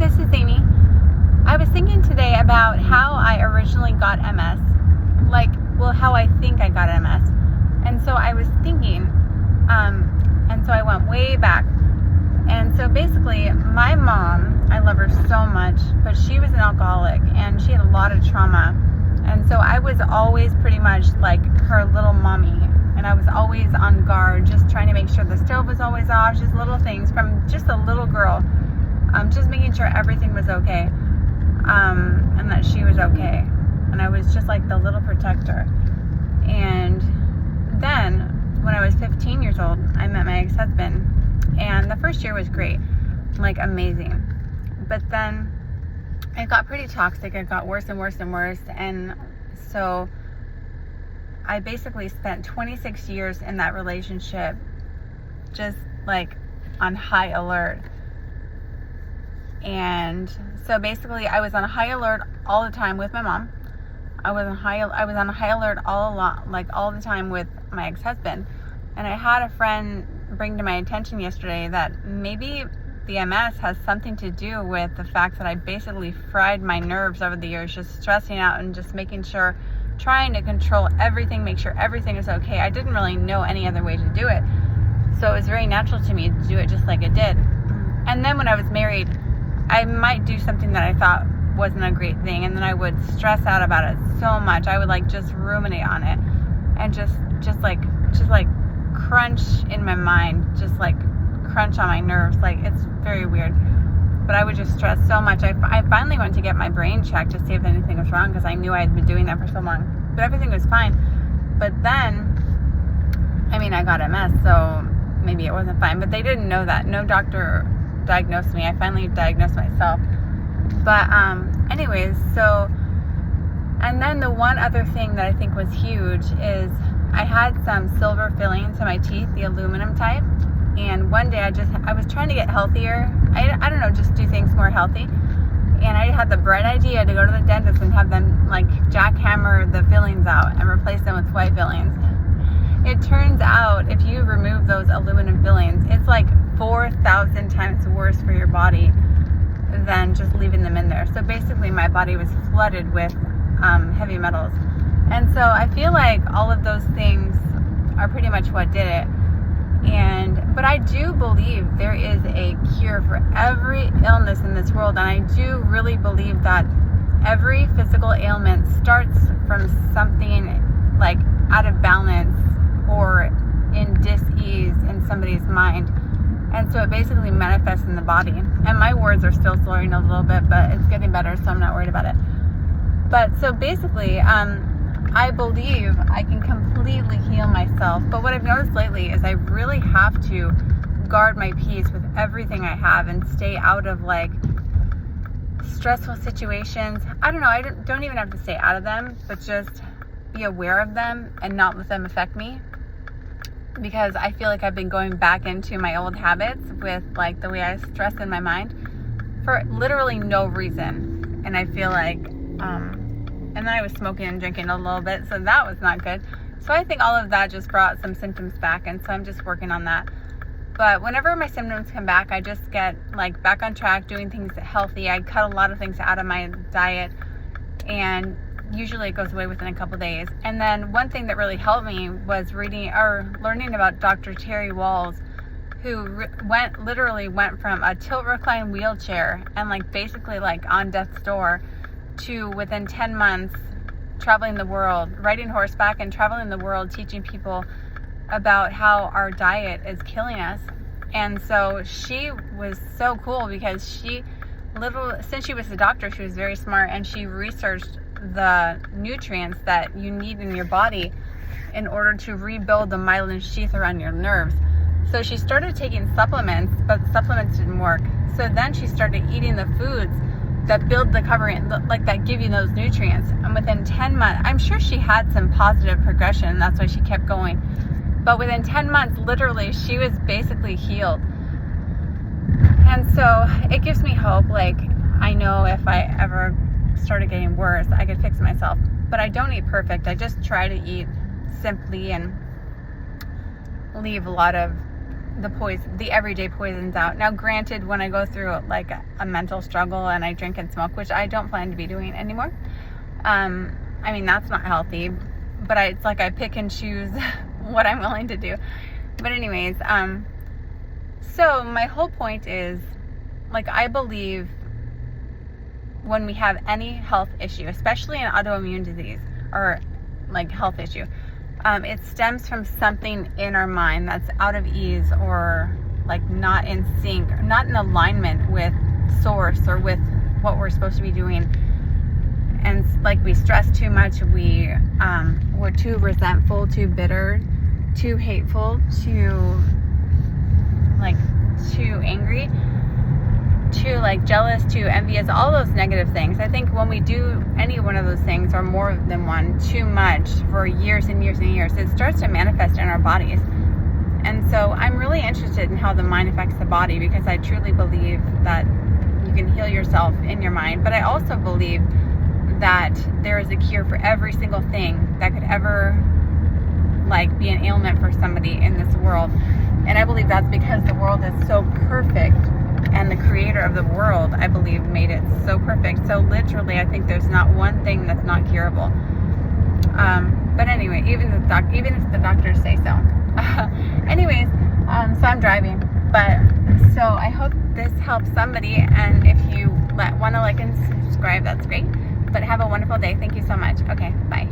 this is Amy. I was thinking today about how I originally got MS. How I think I got MS. And so I was thinking, and so I went way back. And so basically, my mom, I love her so much, but she was an alcoholic and she had a lot of trauma. And so I was always pretty much like her little mommy. And I was always on guard, just trying to make sure the stove was always off, just little things from just a little girl. Just making sure everything was okay. And that she was okay. And I was just like the little protector. And then, when I was 15 years old, I met my ex-husband. And the first year was great. Like, amazing. But then, it got pretty toxic. It got worse and worse and worse. And so, I basically spent 26 years in that relationship just, like, on high alert. And so basically I was on high alert all the time with my mom. I was on high alert all the time with my ex-husband. And I had a friend bring to my attention yesterday that maybe the MS has something to do with the fact that I basically fried my nerves over the years, just stressing out and just making sure, trying to control everything, make sure everything is okay. I didn't really know any other way to do it. So it was very natural to me to do it just like it did. And then when I was married, I might do something that I thought wasn't a great thing, and then I would stress out about it so much. I would like just ruminate on it and just like crunch in my mind, just like crunch on my nerves. Like, it's very weird. But I would just stress so much. I finally went to get my brain checked to see if anything was wrong, because I knew I had been doing that for so long. But everything was fine. But then, I got MS, so maybe it wasn't fine. But they didn't know that. No doctor diagnosed me. I finally diagnosed myself. But anyways, so, and then the one other thing that I think was huge is I had some silver fillings in my teeth, the aluminum type. And one day I was trying to get healthier. I don't know, just do things more healthy. And I had the bright idea to go to the dentist and have them like jackhammer the fillings out and replace them with white fillings. It turns out if you remove those aluminum fillings, it's like 4,000 times worse for your body than just leaving them in there. So basically my body was flooded with heavy metals. And so I feel like all of those things are pretty much what did it. But I do believe there is a cure for every illness in this world. And I do really believe that every physical ailment starts from something like out of balance or in dis-ease in somebody's mind. And so it basically manifests in the body. And my words are still slurring a little bit, but it's getting better, so I'm not worried about it. But so basically, I believe I can completely heal myself. But what I've noticed lately is I really have to guard my peace with everything I have and stay out of like stressful situations. I don't know, I don't even have to stay out of them, but just be aware of them and not let them affect me. Because I feel like I've been going back into my old habits with like the way I stress in my mind for literally no reason. And I feel like, and then I was smoking and drinking a little bit, so that was not good. So I think all of that just brought some symptoms back, and so I'm just working on that. But whenever my symptoms come back, I just get like back on track, doing things healthy. I cut a lot of things out of my diet, and usually it goes away within a couple days. And then one thing that really helped me was learning about Dr. Terry Walls, who literally went from a tilt recline wheelchair and like basically like on death's door to within 10 months traveling the world, riding horseback and traveling the world, teaching people about how our diet is killing us. And so she was so cool because since she was a doctor, she was very smart, and she researched the nutrients that you need in your body in order to rebuild the myelin sheath around your nerves. So she started taking supplements, but the supplements didn't work. So then she started eating the foods that build the covering, like that give you those nutrients. And within 10 months, I'm sure she had some positive progression. That's why she kept going. But within 10 months, literally, she was basically healed. And so it gives me hope. Like, I know if I ever started getting worse, I could fix myself. But I don't eat perfect. I just try to eat simply and leave a lot of the everyday poisons out. Now, granted, when I go through like a mental struggle and I drink and smoke, which I don't plan to be doing anymore, I mean, that's not healthy, but it's like I pick and choose what I'm willing to do. But anyways, so my whole point is, like, I believe when we have any health issue, especially an autoimmune disease or like health issue, it stems from something in our mind that's out of ease or like not in sync, not in alignment with source or with what we're supposed to be doing. And like we stress too much, we're too resentful, too bitter, too hateful, too angry, too like jealous, too envious, all those negative things. I think when we do any one of those things, or more than one, too much for years and years and years, it starts to manifest in our bodies. And so I'm really interested in how the mind affects the body, because I truly believe that you can heal yourself in your mind. But I also believe that there is a cure for every single thing that could ever like be an ailment for somebody in this world. And I believe that's because the world is so perfect, and the creator of the world, I believe, made it so perfect. So literally, I think there's not one thing that's not curable. But anyway, even if the doctors say so. Anyways, so I'm driving. But so I hope this helps somebody. And if you want to like and subscribe, that's great. But have a wonderful day. Thank you so much. Okay, bye.